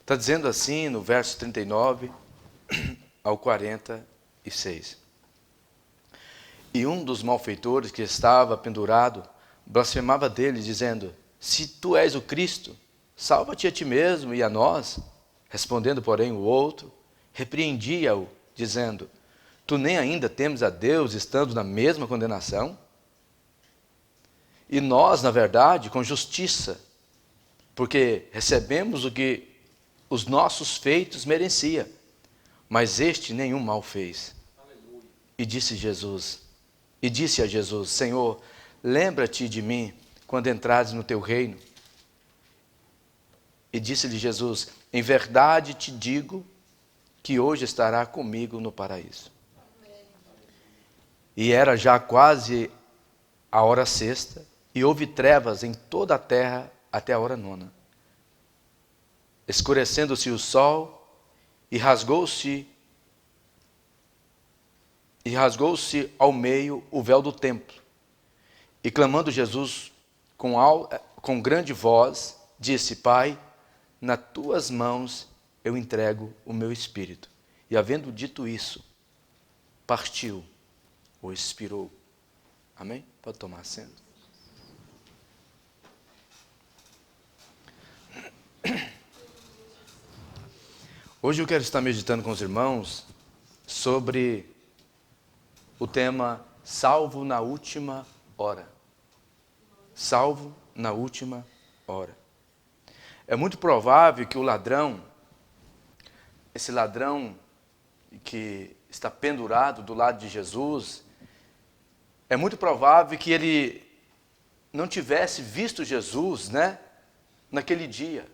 Está dizendo assim no verso 39 ao 46. E um dos malfeitores que estava pendurado blasfemava dele, dizendo: se tu és o Cristo, salva-te a ti mesmo e a nós. Respondendo, porém, o outro, repreendia-o, dizendo: tu nem ainda temes a Deus, estando na mesma condenação? E nós, na verdade, com justiça, porque recebemos o que os nossos feitos merecia, mas este nenhum mal fez. Aleluia. E disse a Jesus: Senhor, lembra-te de mim quando entrares no teu reino. E disse-lhe Jesus: em verdade te digo que hoje estará comigo no paraíso. Amém. E era já quase a hora sexta, e houve trevas em toda a terra até a hora nona. Escurecendo-se o sol, e rasgou-se ao meio o véu do templo. E clamando Jesus com grande voz, disse: Pai, nas tuas mãos eu entrego o meu espírito. E havendo dito isso, partiu ou expirou. Amém? Pode tomar assento. Hoje eu quero estar meditando com os irmãos sobre o tema salvo na última hora. Salvo na última hora. É muito provável que o ladrão, esse ladrão que está pendurado do lado de Jesus, é muito provável que ele não tivesse visto Jesus, naquele dia.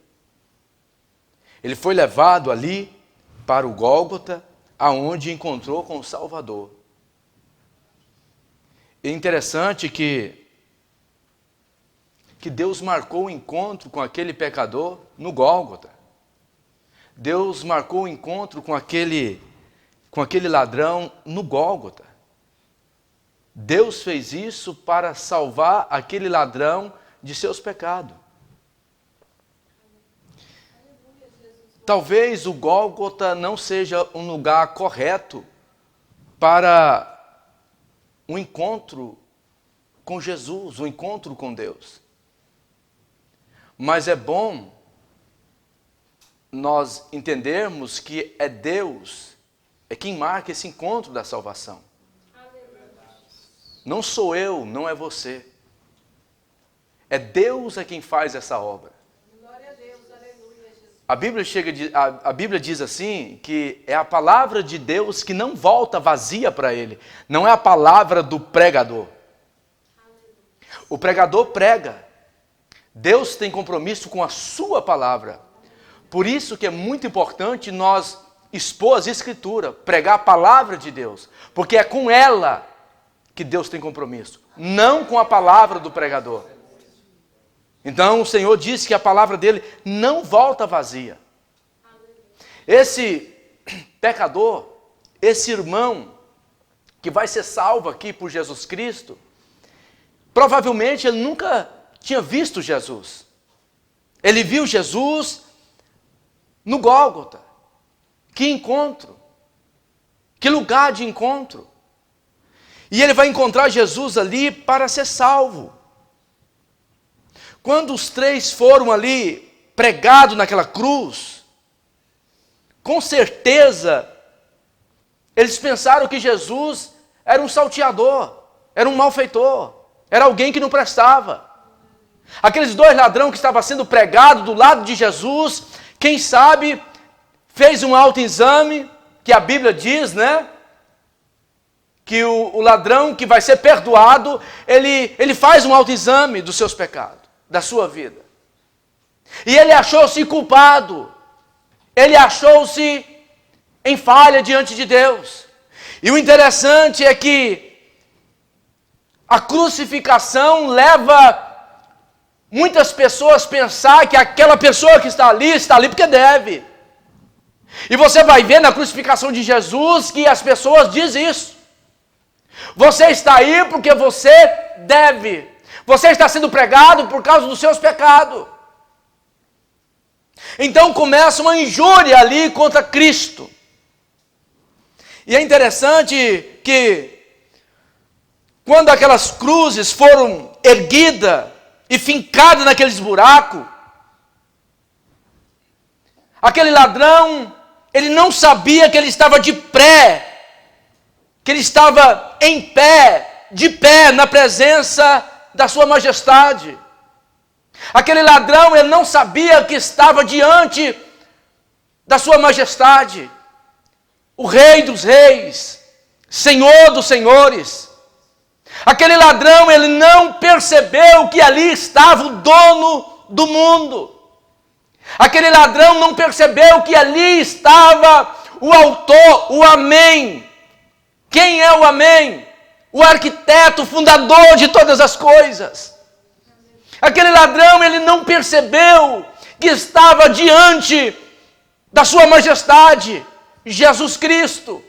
Ele foi levado ali para o Gólgota, aonde encontrou com o Salvador. É interessante que Deus marcou o encontro com aquele pecador no Gólgota. Deus marcou o encontro com aquele ladrão no Gólgota. Deus fez isso para salvar aquele ladrão de seus pecados. Talvez o Gólgota não seja um lugar correto para um encontro com Jesus, um encontro com Deus. Mas é bom nós entendermos que é Deus, é quem marca esse encontro da salvação. Não sou eu, não é você. É Deus é quem faz essa obra. A Bíblia diz assim, que é a palavra de Deus que não volta vazia para ele. Não é a palavra do pregador. O pregador prega. Deus tem compromisso com a sua palavra. Por isso que é muito importante nós expor as Escrituras, pregar a palavra de Deus. Porque é com ela que Deus tem compromisso, não com a palavra do pregador. Então o Senhor disse que a palavra dele não volta vazia. Esse pecador, esse irmão que vai ser salvo aqui por Jesus Cristo, provavelmente ele nunca tinha visto Jesus. Ele viu Jesus no Gólgota. Que encontro! Que lugar de encontro! E ele vai encontrar Jesus ali para ser salvo. Quando os três foram ali pregados naquela cruz, com certeza eles pensaram que Jesus era um salteador, era um malfeitor, era alguém que não prestava. Aqueles dois ladrões que estavam sendo pregados do lado de Jesus, quem sabe fez um autoexame, que a Bíblia diz, que o ladrão que vai ser perdoado, ele faz um autoexame dos seus pecados, da sua vida. E ele achou-se culpado. Ele achou-se em falha diante de Deus. E o interessante é que a crucificação leva muitas pessoas a pensar que aquela pessoa que está ali porque deve. E você vai ver na crucificação de Jesus que as pessoas dizem isso. Você está aí porque você deve. Você está sendo pregado por causa dos seus pecados. Então começa uma injúria ali contra Cristo. E é interessante que quando aquelas cruzes foram erguidas e fincadas naqueles buracos, aquele ladrão, ele não sabia que ele estava de pé, que ele estava em pé, de pé na presença da sua majestade. Aquele ladrão, ele não sabia que estava diante da sua majestade, o Rei dos Reis, Senhor dos Senhores. Aquele ladrão, ele não percebeu que ali estava o dono do mundo. Aquele ladrão não percebeu que ali estava o autor, o Amém. Quem é o Amém? O arquiteto, o fundador de todas as coisas. Aquele ladrão, ele não percebeu que estava diante da sua majestade, Jesus Cristo,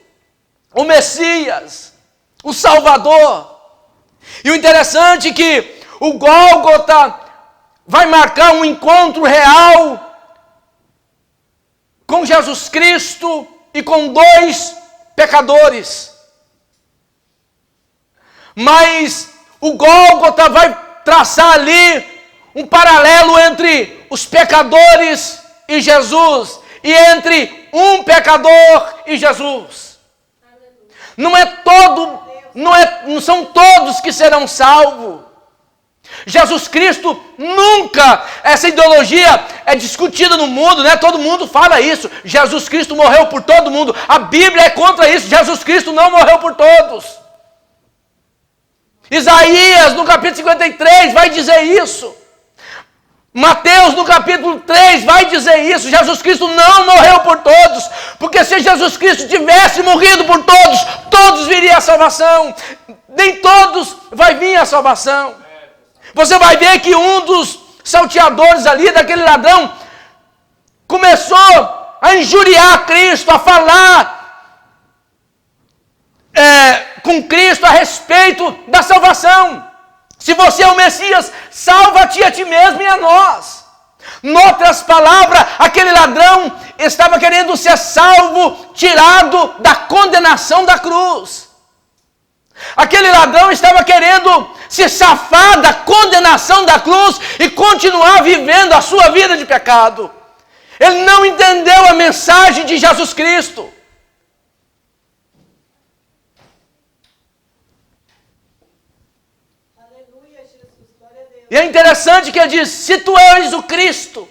o Messias, o Salvador. E o interessante é que o Gólgota vai marcar um encontro real com Jesus Cristo e com dois pecadores. Mas o Gólgota vai traçar ali um paralelo entre os pecadores e Jesus, e entre um pecador e Jesus. Não são todos que serão salvos. Jesus Cristo nunca, essa ideologia é discutida no mundo, né? Todo mundo fala isso. Jesus Cristo morreu por todo mundo. A Bíblia é contra isso. Jesus Cristo não morreu por todos. Isaías, no capítulo 53, vai dizer isso. Mateus, no capítulo 3, vai dizer isso. Jesus Cristo não morreu por todos. Porque se Jesus Cristo tivesse morrido por todos, todos viriam a salvação. Nem todos vai vir a salvação. Você vai ver que um dos salteadores ali, daquele ladrão, começou a injuriar Cristo, a falar com Cristo a respeito da salvação. Se você é o Messias, salva-te a ti mesmo e a nós. Em outras palavras, aquele ladrão estava querendo ser salvo, tirado da condenação da cruz. Aquele ladrão estava querendo se safar da condenação da cruz e continuar vivendo a sua vida de pecado. Ele não entendeu a mensagem de Jesus Cristo. E é interessante que ele diz: se tu és o Cristo,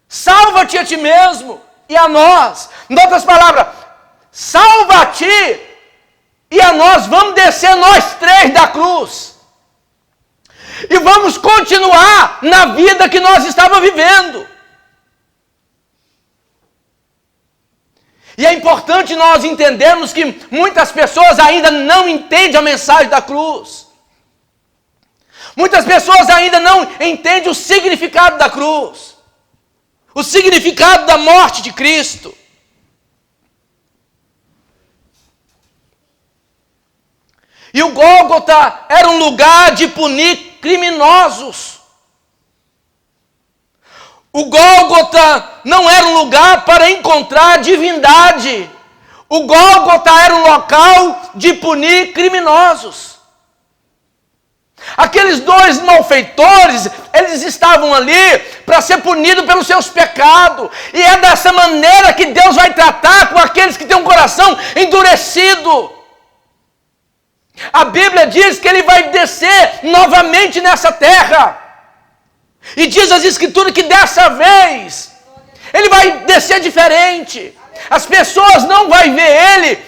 salva-te a ti mesmo e a nós. Em outras palavras, salva a ti e a nós. Vamos descer nós três da cruz. E vamos continuar na vida que nós estávamos vivendo. E é importante nós entendermos que muitas pessoas ainda não entendem a mensagem da cruz. Muitas pessoas ainda não entendem o significado da cruz, o significado da morte de Cristo. E o Gólgota era um lugar de punir criminosos. O Gólgota não era um lugar para encontrar divindade. O Gólgota era um local de punir criminosos. Aqueles dois malfeitores, eles estavam ali para ser punidos pelos seus pecados. E é dessa maneira que Deus vai tratar com aqueles que têm um coração endurecido. A Bíblia diz que ele vai descer novamente nessa terra. E diz as Escrituras que dessa vez ele vai descer diferente. As pessoas não vão ver ele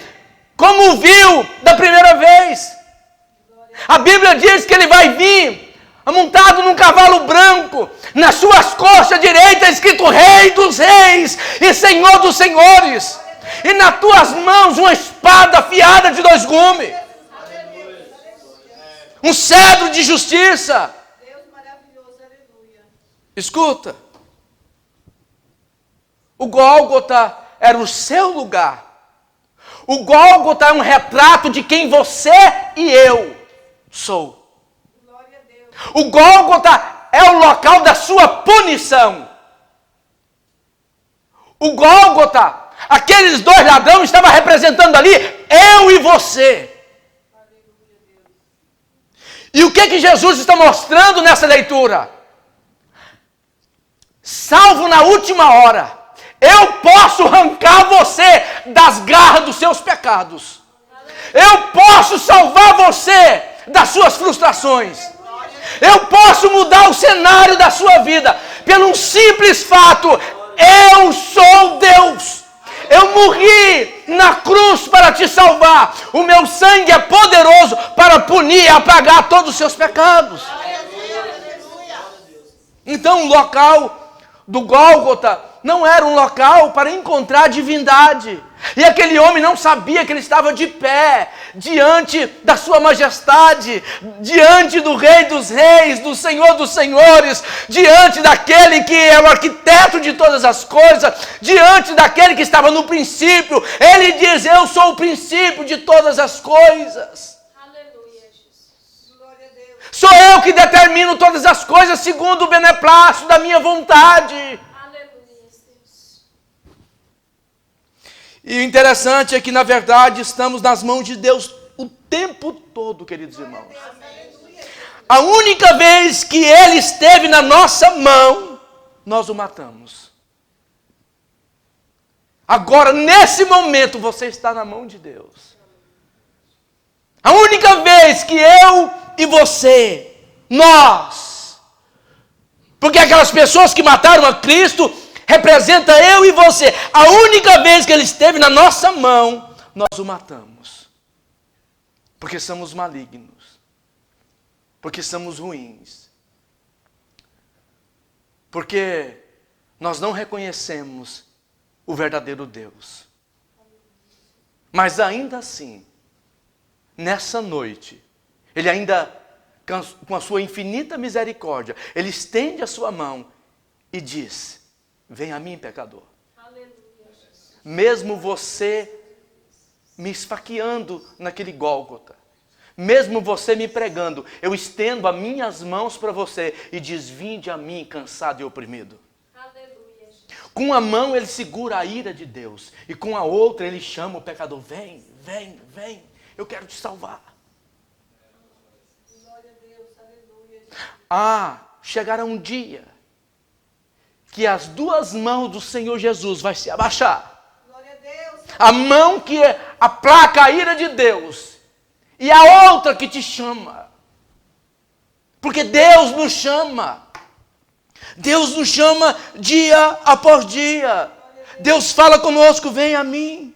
como viu da primeira vez. A Bíblia diz que ele vai vir montado num cavalo branco, nas suas costas direitas escrito Rei dos Reis e Senhor dos Senhores, e nas tuas mãos uma espada afiada de 2 gumes, um cetro de justiça. Escuta, o Gólgota era o seu lugar. O Gólgota é um retrato de quem você e eu sou. O Gólgota é o local da sua punição. O Gólgota, aqueles dois ladrões estavam representando ali eu e você. E o que Jesus está mostrando nessa leitura? Salvo na última hora, eu posso arrancar você das garras dos seus pecados. Eu posso salvar você das suas frustrações. Eu posso mudar o cenário da sua vida pelo um simples fato: eu sou Deus. Eu morri na cruz para te salvar. O meu sangue é poderoso para punir e apagar todos os seus pecados. Então o local do Gólgota não era um local para encontrar divindade. E aquele homem não sabia que ele estava de pé, diante da sua majestade, diante do Rei dos Reis, do Senhor dos Senhores, diante daquele que é o arquiteto de todas as coisas, diante daquele que estava no princípio. Ele diz: eu sou o princípio de todas as coisas. Aleluia, Jesus. Glória a Deus. Sou eu que determino todas as coisas segundo o beneplácito da minha vontade. E o interessante é que, na verdade, estamos nas mãos de Deus o tempo todo, queridos irmãos. A única vez que Ele esteve na nossa mão, nós o matamos. Agora, nesse momento, você está na mão de Deus. A única vez que eu e você, nós, porque aquelas pessoas que mataram a Cristo representa eu e você. A única vez que ele esteve na nossa mão, nós o matamos. Porque somos malignos. Porque somos ruins. Porque nós não reconhecemos o verdadeiro Deus. Mas ainda assim, nessa noite, ele ainda, com a sua infinita misericórdia, ele estende a sua mão e diz: vem a mim, pecador. Aleluia. Mesmo você me esfaqueando naquele Gólgota, mesmo você me pregando, eu estendo as minhas mãos para você e diz: vinde a mim, cansado e oprimido. Aleluia. Com uma mão ele segura a ira de Deus e com a outra ele chama o pecador: vem, vem, vem, eu quero te salvar. Glória a Deus. Aleluia. Chegará um dia que as duas mãos do Senhor Jesus vai se abaixar. Glória a Deus. A mão que aplaca a ira de Deus e a outra que te chama. Porque Deus nos chama. Deus nos chama dia após dia. Deus fala conosco: vem a mim.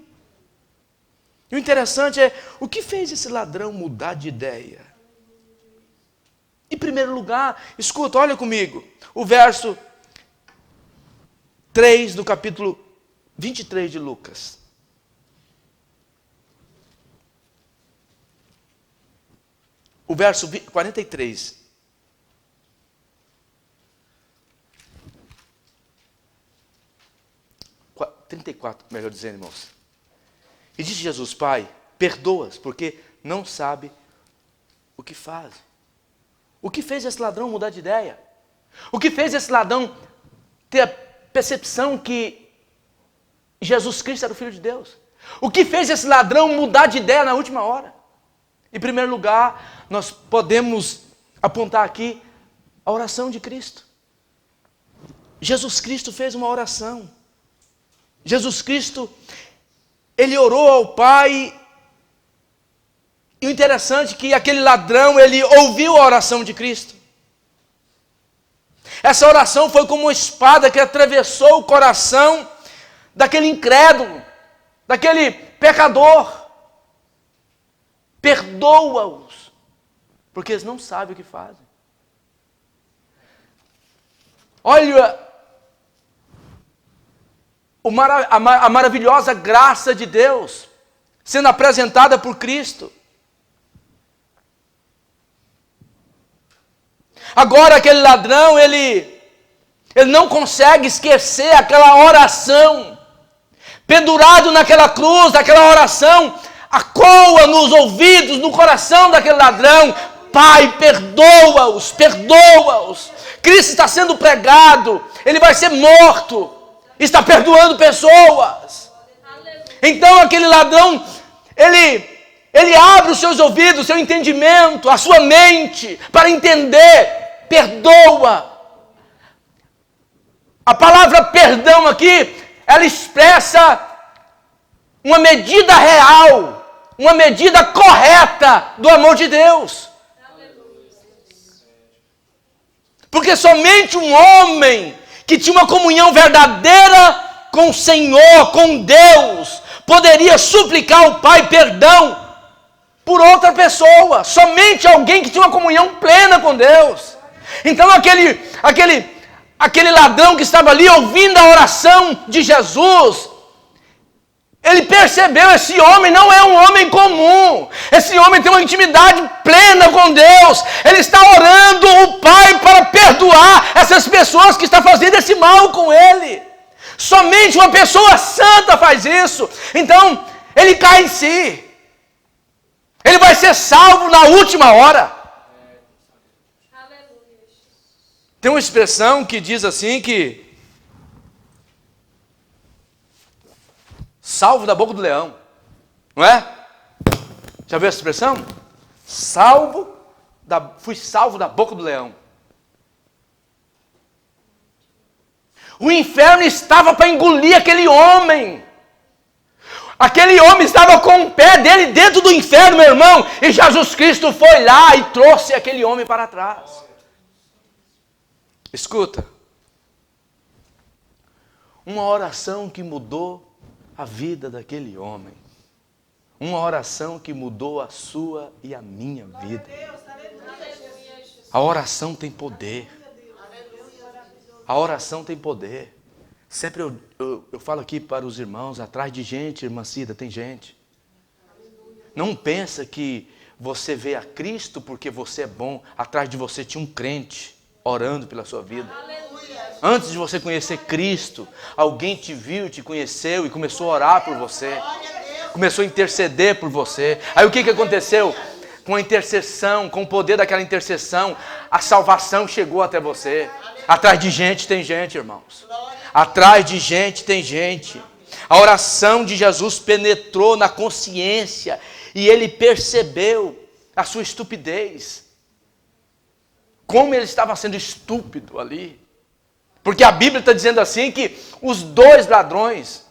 E o interessante é, o que fez esse ladrão mudar de ideia? Em primeiro lugar, escuta, olha comigo, o verso 3 do capítulo 23 de Lucas. O verso 43. Qua- 34, melhor dizendo, irmãos. E disse Jesus: Pai, perdoa-os, porque não sabe o que fazem. O que fez esse ladrão mudar de ideia? O que fez esse ladrão ter a percepção que Jesus Cristo era o Filho de Deus? O que fez esse ladrão mudar de ideia na última hora? Em primeiro lugar, nós podemos apontar aqui a oração de Cristo. Jesus Cristo fez uma oração. Jesus Cristo, ele orou ao Pai. E o interessante é que aquele ladrão, ele ouviu a oração de Cristo. Essa oração foi como uma espada que atravessou o coração daquele incrédulo, daquele pecador. Perdoa-os, porque eles não sabem o que fazem. Olha a maravilhosa graça de Deus sendo apresentada por Cristo. Agora aquele ladrão, ele não consegue esquecer aquela oração, pendurado naquela cruz, aquela oração, ecoa nos ouvidos, no coração daquele ladrão: Pai, perdoa-os, perdoa-os. Cristo está sendo pregado, ele vai ser morto. está perdoando pessoas. Então aquele ladrão, ele abre os seus ouvidos, o seu entendimento, a sua mente, para entender, perdoa. A palavra perdão aqui, ela expressa uma medida real, uma medida correta do amor de Deus. Porque somente um homem que tinha uma comunhão verdadeira com o Senhor, com Deus, poderia suplicar ao Pai perdão por outra pessoa. Somente alguém que tinha uma comunhão plena com Deus. Então aquele ladrão que estava ali ouvindo a oração de Jesus, ele percebeu, esse homem não é um homem comum. Esse homem tem uma intimidade plena com Deus. Ele está orando o Pai para perdoar essas pessoas que estão fazendo esse mal com ele. Somente uma pessoa santa faz isso. Então, ele cai em si. Ele vai ser salvo na última hora. Tem uma expressão que diz assim que salvo da boca do leão, não é? Já viu essa expressão? Fui salvo da boca do leão. O inferno estava para engolir aquele homem. Aquele homem estava com o pé dele dentro do inferno, meu irmão, e Jesus Cristo foi lá e trouxe aquele homem para trás. Escuta, uma oração que mudou a vida daquele homem. Uma oração que mudou a sua e a minha vida. A oração tem poder. A oração tem poder. Sempre eu falo aqui para os irmãos, atrás de gente, irmã Cida, tem gente. Não pensa que você vê a Cristo porque você é bom. Atrás de você tinha um crente orando pela sua vida. Antes de você conhecer Cristo, alguém te viu, te conheceu e começou a orar por você. Começou a interceder por você. Aí o que aconteceu? Com a intercessão, com o poder daquela intercessão, a salvação chegou até você. Atrás de gente tem gente, irmãos. Atrás de gente tem gente. A oração de Jesus penetrou na consciência e ele percebeu a sua estupidez. Como ele estava sendo estúpido ali. Porque a Bíblia está dizendo assim que os dois ladrões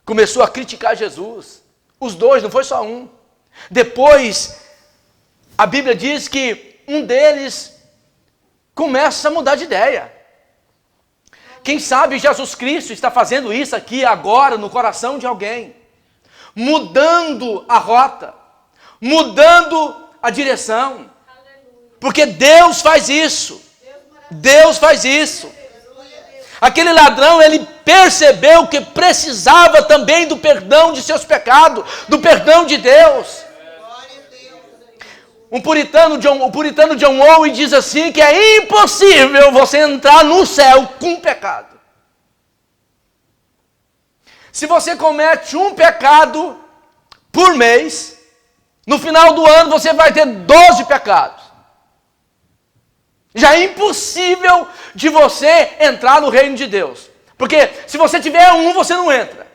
começou a criticar Jesus. Os dois, não foi só um. Depois, a Bíblia diz que um deles começa a mudar de ideia. Quem sabe Jesus Cristo está fazendo isso aqui agora no coração de alguém. Mudando a rota. Mudando a direção. Porque Deus faz isso. Deus faz isso. Aquele ladrão, ele percebeu que precisava também do perdão de seus pecados, do perdão de Deus. O puritano John Owen diz assim que é impossível você entrar no céu com pecado. Se você comete um pecado por mês, no final do ano você vai ter 12 pecados. Já é impossível de você entrar no reino de Deus. Porque se você tiver um, você não entra.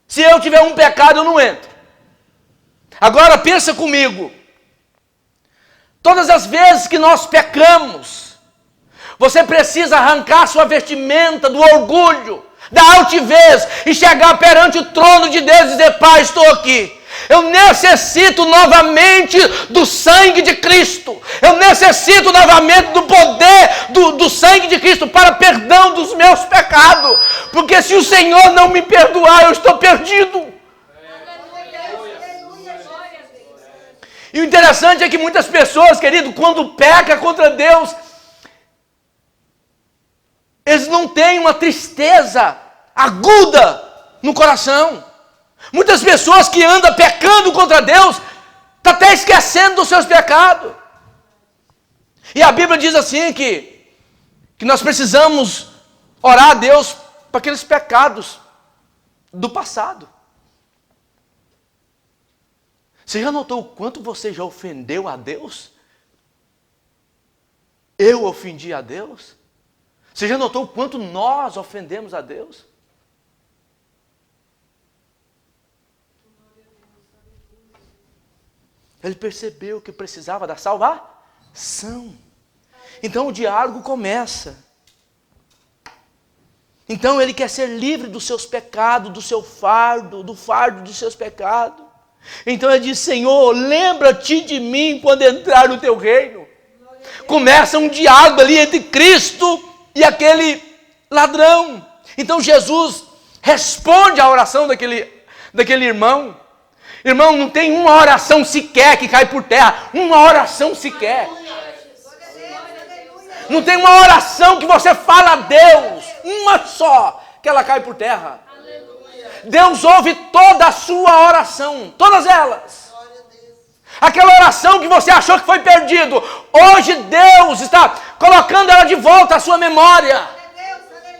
Se eu tiver um pecado, eu não entro. Agora pensa comigo. Todas as vezes que nós pecamos, você precisa arrancar sua vestimenta do orgulho, da altivez, e chegar perante o trono de Deus e dizer: Pai, estou aqui. Eu necessito novamente do sangue de Cristo. Eu necessito novamente do poder do sangue de Cristo para perdão dos meus pecados. Porque se o Senhor não me perdoar, eu estou perdido. E o interessante é que muitas pessoas, querido, quando pecam contra Deus, eles não têm uma tristeza aguda no coração. Muitas pessoas que andam pecando contra Deus, estão até esquecendo dos seus pecados. E a Bíblia diz assim que nós precisamos orar a Deus para aqueles pecados do passado. Você já notou o quanto você já ofendeu a Deus? Eu ofendi a Deus? Você já notou o quanto nós ofendemos a Deus? Ele percebeu que precisava da salvação. Então o diálogo começa. Então ele quer ser livre dos seus pecados, do seu fardo, do fardo dos seus pecados. Então ele diz: Senhor, lembra-te de mim quando entrar no teu reino. Começa um diálogo ali entre Cristo e aquele ladrão. Então Jesus responde à oração daquele irmão. Irmão, não tem uma oração sequer que cai por terra. Uma oração sequer. Não tem uma oração que você fala a Deus. Uma só que ela cai por terra. Deus ouve toda a sua oração. Todas elas. Aquela oração que você achou que foi perdido. Hoje Deus está colocando ela de volta à sua memória.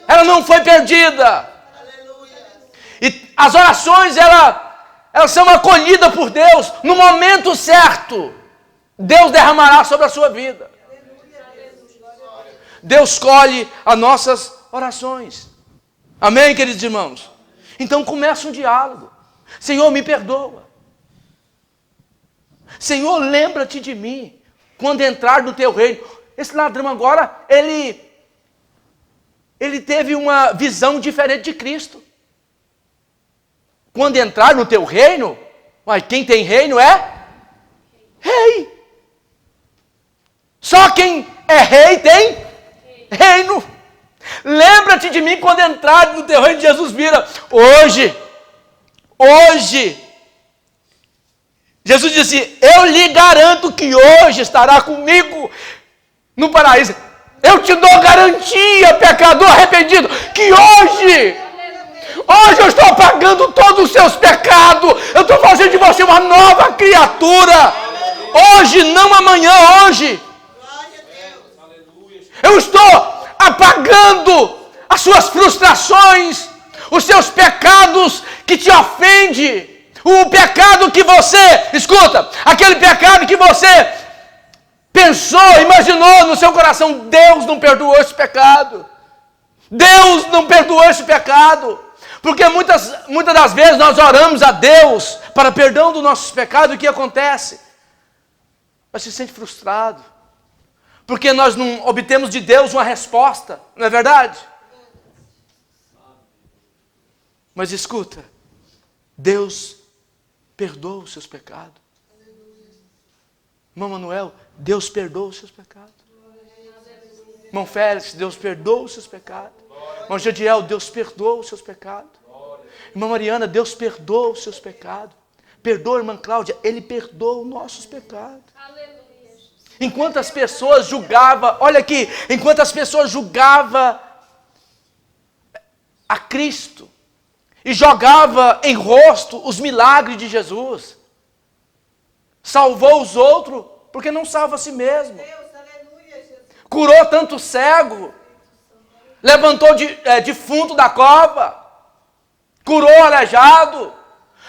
Ela não foi perdida. E as orações, elas são acolhidas por Deus no momento certo. Deus derramará sobre a sua vida. Deus colhe as nossas orações. Amém, queridos irmãos? Então começa um diálogo. Senhor, me perdoa. Senhor, lembra-te de mim quando entrar no teu reino. Esse ladrão agora, ele teve uma visão diferente de Cristo. Quando entrar no teu reino, mas quem tem reino é rei. Só quem é rei tem reino. Lembra-te de mim quando entrar no teu reino. Jesus vira. Hoje, Jesus disse: eu lhe garanto que hoje estará comigo no paraíso. Eu te dou garantia, pecador arrependido, que hoje eu estou apagando todos os seus pecados. Eu estou fazendo de você uma nova criatura. Hoje, não amanhã, hoje. Eu estou apagando as suas frustrações, os seus pecados que te ofendem. O pecado que você, escuta, aquele pecado que você pensou, imaginou no seu coração, Deus não perdoou esse pecado. Deus não perdoou esse pecado. Porque muitas das vezes nós oramos a Deus para perdão dos nossos pecados, e o que acontece? Nós se sente frustrado. Porque nós não obtemos de Deus uma resposta, não é verdade? Mas escuta, Deus perdoa os seus pecados. Irmão Manuel, Deus perdoa os seus pecados. Irmão Félix, Deus perdoa os seus pecados. Irmão Jadiel, Deus perdoa os seus pecados. Irmã Mariana, Deus perdoa os seus pecados. Perdoa, irmã Cláudia, Ele perdoa os nossos pecados. Enquanto as pessoas julgavam, olha aqui, enquanto as pessoas julgavam a Cristo e jogavam em rosto os milagres de Jesus, salvou os outros, porque não salva a si mesmo. Curou tanto cego, levantou defunto da cova, curou aleijado,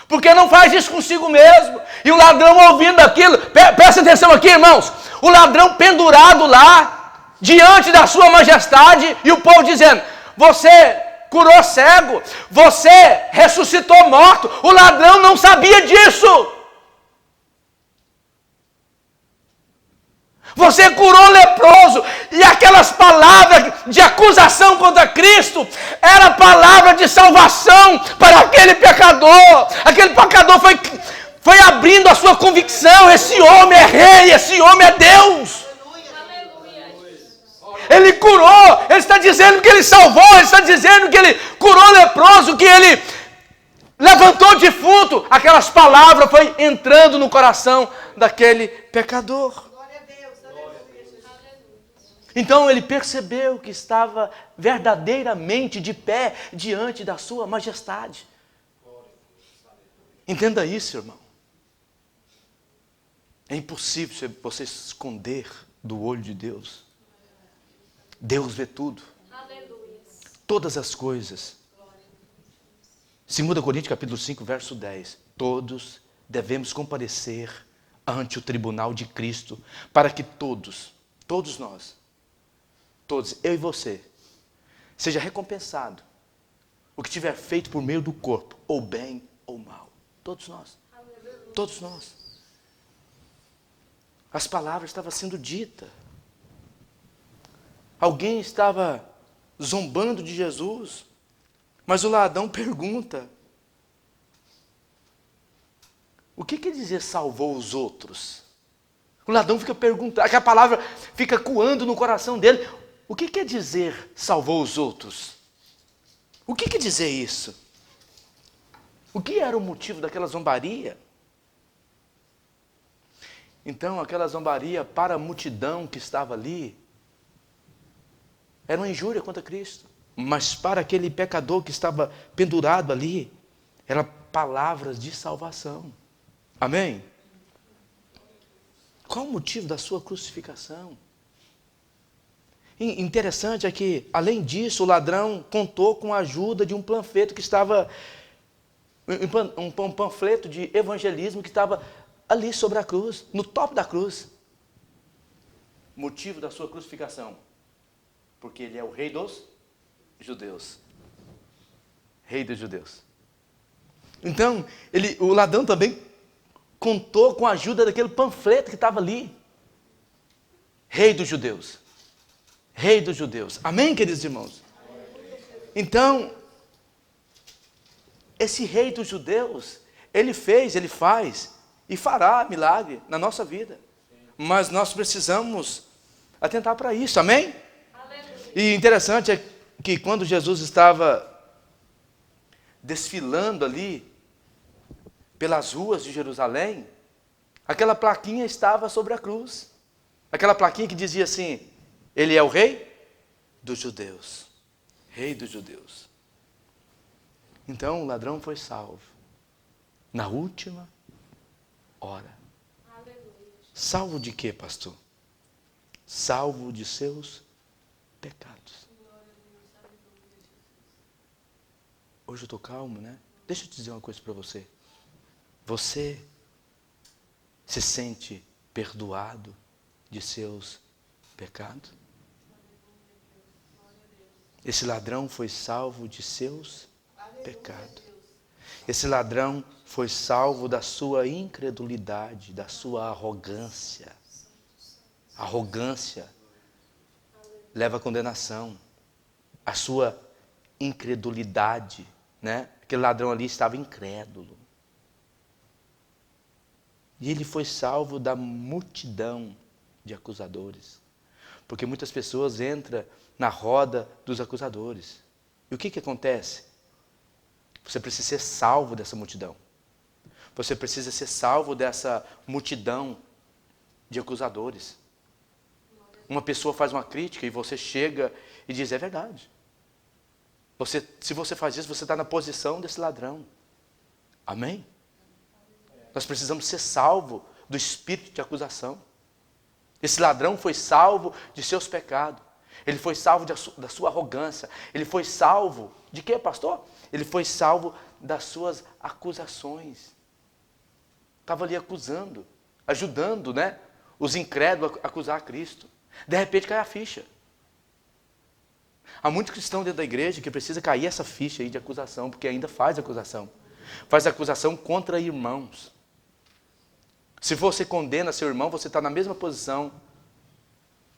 porque não faz isso consigo mesmo. E o ladrão ouvindo aquilo, presta atenção aqui, irmãos, o ladrão pendurado lá, diante da sua majestade, e o povo dizendo: você curou cego, você ressuscitou morto. O ladrão não sabia disso. Você curou leproso. E aquelas palavras de acusação contra Cristo era palavra de salvação para aquele pecador. Aquele pecador foi abrindo a sua convicção: esse homem é rei, esse homem é Deus. Ele curou, ele está dizendo que ele salvou, ele está dizendo que ele curou leproso, que ele levantou defunto. Aquelas palavras foi entrando no coração daquele pecador. Então ele percebeu que estava verdadeiramente de pé diante da sua majestade. Entenda isso, irmão. É impossível você se esconder do olho de Deus. Deus vê tudo. Todas as coisas. 2 Coríntios capítulo 5, verso 10. Todos devemos comparecer ante o tribunal de Cristo, para que todos nós, eu e você, seja recompensado o que tiver feito por meio do corpo, ou bem ou mal. Todos nós. Todos nós. As palavras estavam sendo ditas. Alguém estava zombando de Jesus, mas o ladrão pergunta: o que quer dizer salvou os outros? O ladrão fica perguntando, aquela palavra fica coando no coração dele. O que quer dizer salvou os outros? O que quer dizer isso? O que era o motivo daquela zombaria? Então, aquela zombaria para a multidão que estava ali era uma injúria contra Cristo. Mas para aquele pecador que estava pendurado ali, eram palavras de salvação. Amém? Qual o motivo da sua crucificação? Interessante é que, além disso, o ladrão contou com a ajuda de um panfleto que estava, um panfleto de evangelismo que estava ali sobre a cruz, no topo da cruz. Motivo da sua crucificação? Porque ele é o rei dos judeus. Rei dos judeus. Então, o ladrão também contou com a ajuda daquele panfleto que estava ali. Rei dos judeus. Rei dos judeus. Amém, queridos irmãos? Então, esse rei dos judeus, ele fez, ele faz e fará milagre na nossa vida. Mas nós precisamos atentar para isso, amém? E interessante é que quando Jesus estava desfilando ali pelas ruas de Jerusalém, aquela plaquinha estava sobre a cruz. Aquela plaquinha que dizia assim: ele é o rei dos judeus. Rei dos judeus. Então o ladrão foi salvo na última hora. Salvo de quê, pastor? Salvo de seus pecados. Hoje eu estou calmo, né? Deixa eu te dizer uma coisa para você. Você se sente perdoado de seus pecados? Esse ladrão foi salvo de seus pecados. Esse ladrão foi salvo da sua incredulidade, da sua arrogância. Arrogância leva à condenação. A sua incredulidade, né? Aquele ladrão ali estava incrédulo. E ele foi salvo da multidão de acusadores. Porque muitas pessoas entram na roda dos acusadores. E o que acontece? Você precisa ser salvo dessa multidão. Você precisa ser salvo dessa multidão de acusadores. Uma pessoa faz uma crítica e você chega e diz: é verdade. Se você faz isso, você está na posição desse ladrão. Amém? Nós precisamos ser salvos do espírito de acusação. Esse ladrão foi salvo de seus pecados. Ele foi salvo da sua arrogância. Ele foi salvo de quê, pastor? Ele foi salvo das suas acusações. Estava ali acusando, ajudando, né, os incrédulos a acusar Cristo. De repente cai a ficha. Há muitos cristãos dentro da igreja que precisa cair essa ficha aí de acusação, porque ainda faz acusação. Faz acusação contra irmãos. Se você condena seu irmão, você está na mesma posição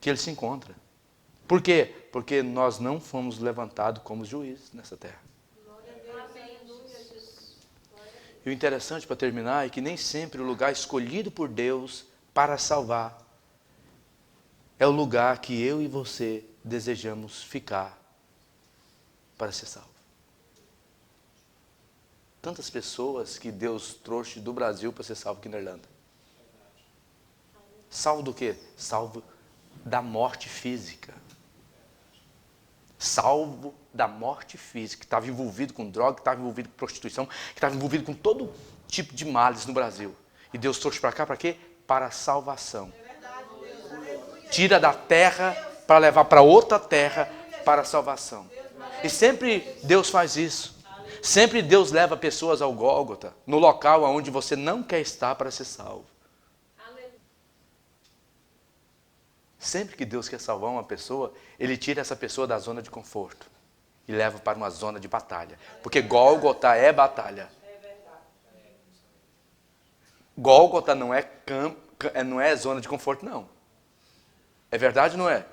que ele se encontra. Por quê? Porque nós não fomos levantados como juízes nessa terra. E o interessante, para terminar, é que nem sempre o lugar escolhido por Deus para salvar é o lugar que eu e você desejamos ficar para ser salvo. Tantas pessoas que Deus trouxe do Brasil para ser salvo aqui na Irlanda. Salvo do quê? Salvo da morte física. Salvo da morte física, que estava envolvido com droga, que estava envolvido com prostituição, que estava envolvido com todo tipo de males no Brasil. E Deus trouxe para cá para quê? Para a salvação. Tira da terra para levar para outra terra para a salvação. E sempre Deus faz isso. Sempre Deus leva pessoas ao Gólgota, no local onde você não quer estar para ser salvo. Sempre que Deus quer salvar uma pessoa, Ele tira essa pessoa da zona de conforto. e leva para uma zona de batalha. Porque Gólgota é batalha. Gólgota não é zona de conforto, não. É verdade ou não é?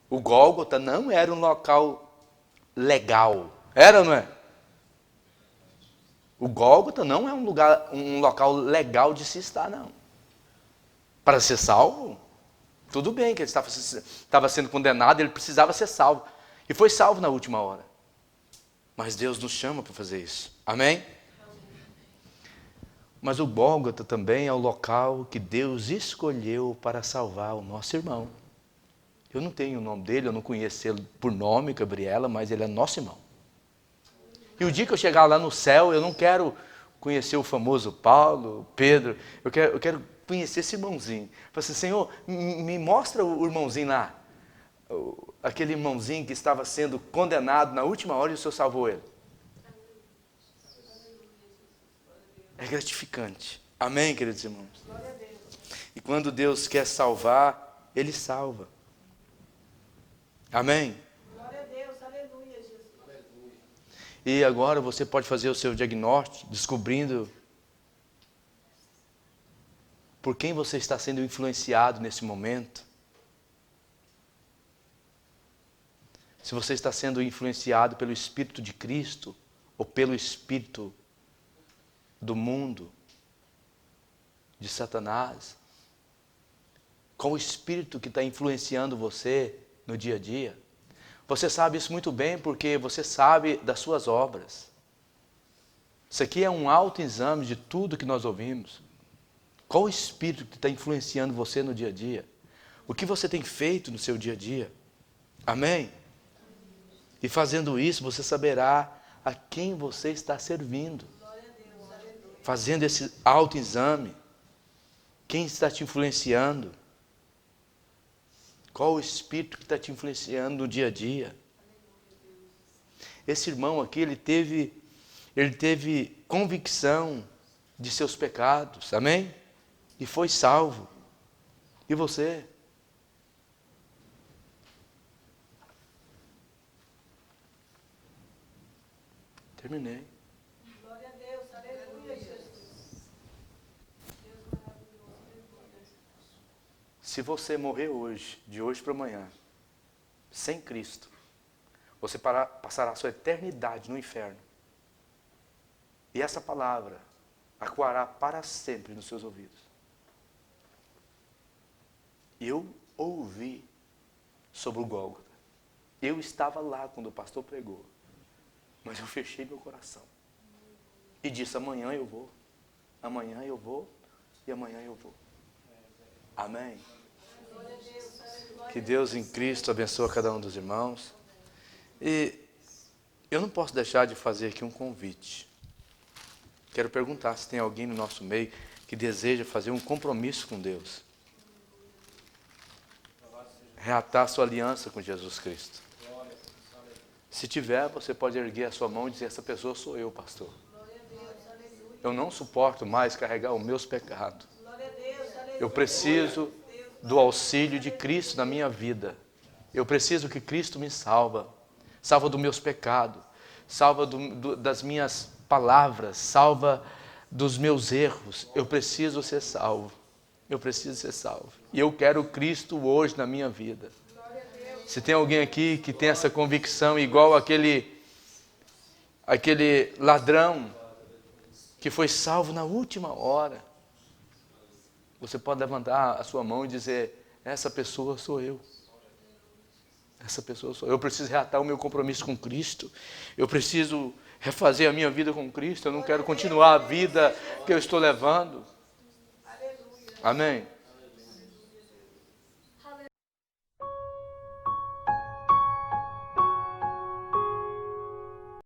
O Gólgota não era um local legal. Era ou não é? O Gólgota não é um local legal de se estar, não. Para ser salvo, tudo bem que ele estava sendo condenado, ele precisava ser salvo. E foi salvo na última hora. Mas Deus nos chama para fazer isso. Amém? Mas o Gólgota também é o local que Deus escolheu para salvar o nosso irmão. Eu não tenho o nome dele, eu não conheço ele por nome, Gabriela, mas ele é nosso irmão. E o dia que eu chegar lá no céu, eu não quero conhecer o famoso Paulo, Pedro, eu quero conhecer esse irmãozinho. Eu falei assim, Senhor, me mostra o irmãozinho lá. Aquele irmãozinho que estava sendo condenado na última hora e o Senhor salvou ele. É gratificante. Amém, queridos irmãos? E quando Deus quer salvar, Ele salva. Amém? Glória a Deus, aleluia, Jesus. E agora você pode fazer o seu diagnóstico, descobrindo por quem você está sendo influenciado nesse momento. Se você está sendo influenciado pelo Espírito de Cristo ou pelo Espírito do mundo, de Satanás. Qual o espírito que está influenciando você no dia a dia? Você sabe isso muito bem porque você sabe das suas obras. Isso aqui é um autoexame de tudo que nós ouvimos. Qual o espírito que está influenciando você no dia a dia? O que você tem feito no seu dia a dia? Amém? E fazendo isso, você saberá a quem você está servindo. Fazendo esse autoexame. Quem está te influenciando? Qual o espírito que está te influenciando no dia a dia? Esse irmão aqui, ele teve convicção de seus pecados, amém? E foi salvo. E você? Terminei. Glória a Deus, aleluia, Jesus. Se você morrer hoje, de hoje para amanhã, sem Cristo, você passará a sua eternidade no inferno. E essa palavra ecoará para sempre nos seus ouvidos. Eu ouvi sobre o Gólgota. Eu estava lá quando o pastor pregou. Mas eu fechei meu coração. E disse, amanhã eu vou. Amanhã eu vou. E amanhã eu vou. Amém? Que Deus em Cristo abençoe cada um dos irmãos. E eu não posso deixar de fazer aqui um convite. Quero perguntar se tem alguém no nosso meio que deseja fazer um compromisso com Deus. Reatar sua aliança com Jesus Cristo. Se tiver, você pode erguer a sua mão e dizer, essa pessoa sou eu, pastor. Eu não suporto mais carregar os meus pecados. Eu preciso do auxílio de Cristo na minha vida. Eu preciso que Cristo me salva. Salva dos meus pecados. Salva das minhas palavras. Salva dos meus erros. Eu preciso ser salvo. Eu preciso ser salvo. E eu quero Cristo hoje na minha vida. Se tem alguém aqui que tem essa convicção igual aquele ladrão que foi salvo na última hora, você pode levantar a sua mão e dizer, essa pessoa sou eu. Essa pessoa sou eu. Eu preciso reatar o meu compromisso com Cristo. Eu preciso refazer a minha vida com Cristo. Eu não quero continuar a vida que eu estou levando. Amém?